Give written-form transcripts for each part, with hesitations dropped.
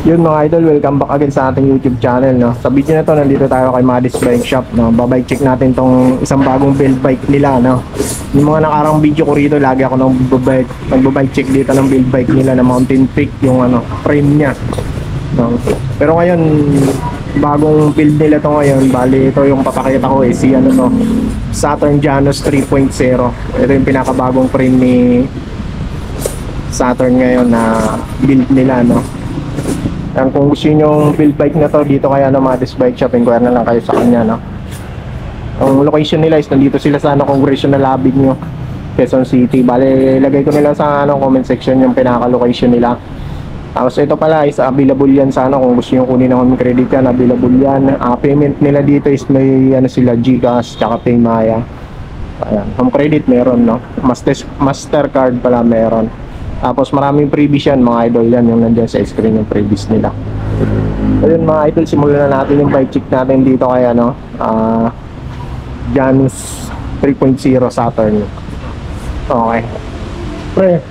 Yun mga idol, welcome back again sa ating YouTube channel, no? Sa video na to, nandito tayo kay Madis Bike Shop, no? Babike check natin tong isang bagong build bike nila, no? Yung mga nakarang video ko rito, lagi ako nagbabike check dito ng build bike nila na Mountain Peak, yung frame niya, no? Pero ngayon, bagong build nila to ngayon, bali ito yung papakita ko si Saturn Janus 3.0. Ito yung pinakabagong frame ni Saturn ngayon na build nila, no? Kung gusto nyo build bike na to, dito kaya Madis Bike Shop, inquire na lang kayo sa kanya, no? Ang location nila is nandito sila sa Congressional Avenue, Quezon City. Bale, ilagay ko nila sa comment section yung pinaka-location nila. Tapos ito pala is available yan sa kung gusto nyo kunin ng home credit yan, available yan. Payment nila dito is may sila GCash, tsaka Paymaya. Ayan, home credit meron, no? Mastercard pala meron. Tapos maraming freebies yan mga idol, yan yung nandyan sa screen yung freebies nila. Ayun mga idol, simulan na natin yung bike check natin dito kaya Janus 3.0 Saturn. Okay. Pre,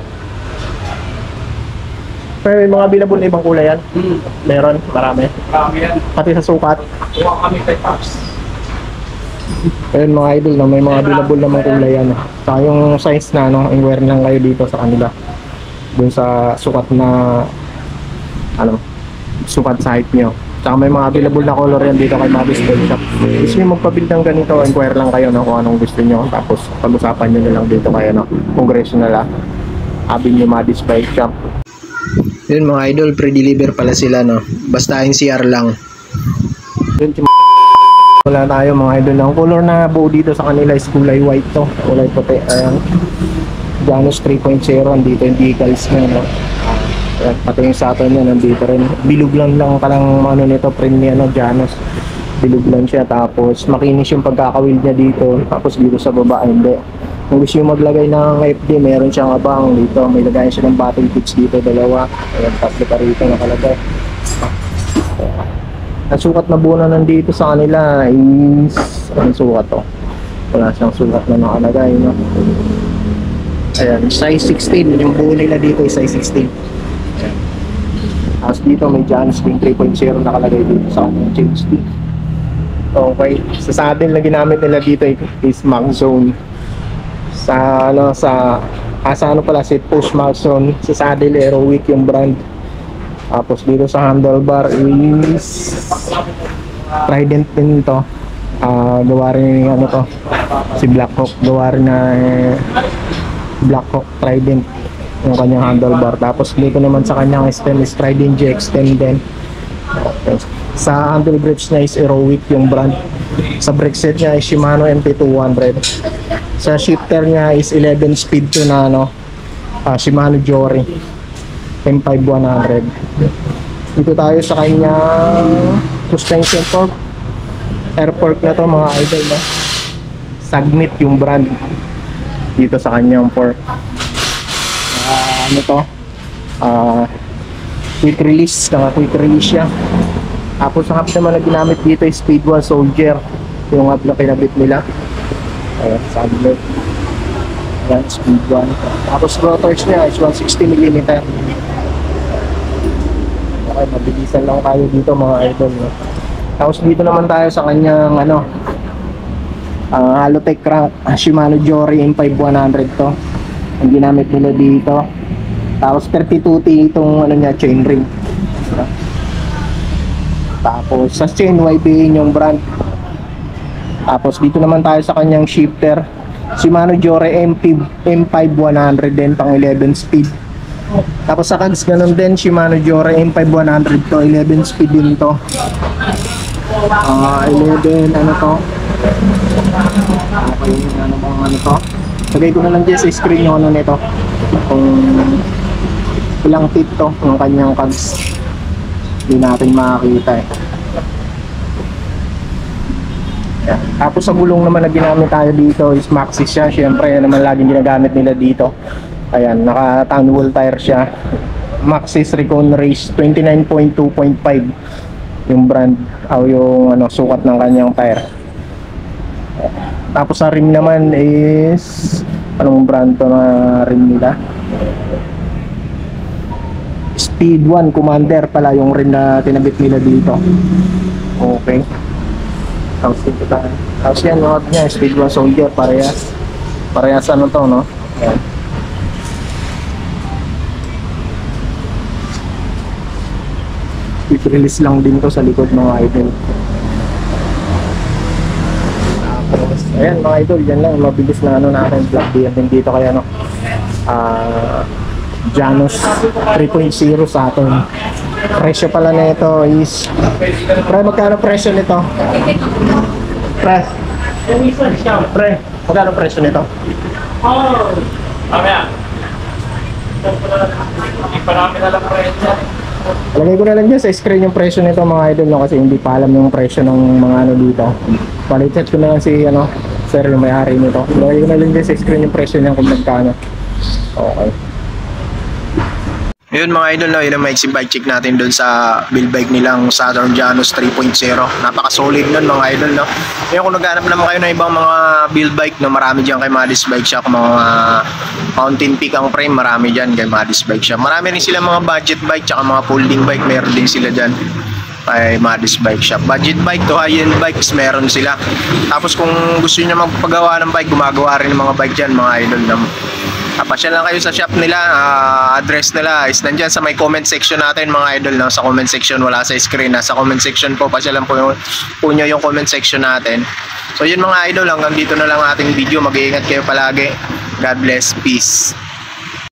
may mga available na ibang kulay yan? Meron, marami. Marami yan. Pati sa sukat. Kuha kami kay Pops. Ayun mga idol, no, may mga available namang kulay yan. Saka yung size na, inquire lang kayo dito sa kanila. Dun sa sukat na sukat sa height nyo. Saka may mga available na color yan dito kay Madis Bike Shop. Gusto nyo magpabuild ng ganito, inquire lang kayo kung anong gusto nyo. Tapos pag-usapan nyo na lang dito kayo Congressional Avenue Madis Bike Shop. Yun mga idol, pre-deliver pala sila, no? Basta NCR lang. Yun, wala tayo mga idol. Ang color na buo dito sa kanila is kulay white to. Kulay puti. Ayan. Janus 3.0, andito yung decals na, no? Pati yung Saturn niya nandito rin. Bilog lang palang nito, print niya, Janus. Bilog lang siya, tapos makinis yung pagkakawil niya dito. Tapos dito sa baba, hindi. Kung gusto yung maglagay ng FD, meron siyang abang dito. May lagayan siya ng battle kits dito, dalawa. Ayan, tatlo pa rito nakalagay. Ang sukat na buo na nandito sa kanila is anong sukat to? Wala siyang sukat na nakalagay, no? Ayan, size 16. Yung buo nila dito is size 16. Ayan. Tapos dito may Janus 3.0 nakalagay dito sa kanyang change stick. Okay, sa saddle na ginamit nila dito is Max Zone. Sa pala si Push Max Zone. Sa saddle Aerowick yung brand. Tapos dito sa handlebar is Trident din to. Gawa rin to si Blackhawk, gawa rin na Blackhawk Trident yung kanyang handlebar. Tapos dito naman sa kanyang stem is Trident GX10 din. Okay. Sa handle grips niya is Aerowick yung brand. Sa brake set niya is Shimano MT200. Sa shifter niya is 11 speed to na Shimano Jory M5100. Dito tayo sa kanyang suspension torque. Air fork na to mga idol, no? Sagnit yung brand dito sa kanyang fork. Quick release, quick release siya. Tapos ang hub naman na ginamit dito is Speed 1 Soldier, yung hub na kinabit nila. Ayan, sagnit. Ayan, Speed 1. Tapos rotors niya is 160mm. Okay, mabilisan lang tayo dito mga idol, no? Tapos dito naman tayo sa kanyang Halotech crank, Shimano Jory M5100 to ang ginamit nila dito. Tapos 32T itong niya, chain ring. Tapos sa chain YBA yung brand. Tapos dito naman tayo sa kanyang shifter, Shimano Jory M5100 din, pang 11 speed. Tapos sa cags ganun din, Shimano Jory M5100 to, 11 speed din to. 11 to. Okay, to. Lagay ko na lang dyan sa screen yung nito, kung ilang tip to yung kanyang cags. Hindi natin makakita yeah. Tapos sa gulong naman na ginamit tayo dito is Maxxis siya. Syempre yan naman laging ginagamit nila dito. Ayan, naka Tanwall tire siya, Maxxis Recon Race 29.2.5 yung brand o yung sukat ng kanyang tire. Tapos sa rim naman is anong brand to na rim nila? Speed 1 Commander pala yung rim na tinabit nila dito. Okay. Tapos dito tayo. Tapos yan, mga niya, Speed 1 Soldier, parehas. Parehas ano to, no? Ayan. Quick release lang din to sa likod mga idol. Tapos, ayan mga idol, yan lang, mabilis na ano natin, vlog din dito kaya no. Janus 3.0 sa atin. Presyo pala na ito is pre, magkano presyo nito? Pre, magkano presyo nito? Lagay ko na lang dyan sa screen yung presyo nito mga idol no, kasi hindi pa alam yung presyo ng mga ano dito. Balikat ko na lang si ano, sir yung may-ari nito. Lagay ko na lang dyan sa screen yung presyo niya kung magkano. Okay. Yun mga idol, no, yun ang maiksi bike check natin doon sa build bike nilang Saturn Janus 3.0. Napaka-solid nun mga idol, no. Ngayon kung naghanap naman kayo ng ibang mga build bike, no, marami dyan kay Madis Bike Shop, mga Mountain Peak ang frame, marami dyan kay Madis Bike Shop. Marami rin sila mga budget bike, tsaka mga folding bike, meron din sila dyan kay Madis Bike Shop. Budget bike to high-end bikes, meron sila. Tapos kung gusto niyo magpagawa ng bike, gumagawa rin ng mga bike dyan mga idol, no. Pasya lang kayo sa shop nila, address nila is nandyan sa may comment section natin mga idol, no? Sa comment section, wala sa screen, nasa comment section po, pasya lang po nyo yung comment section natin. So yun mga idol, hanggang dito na lang ating video, mag-iingat kayo palagi, God bless, peace.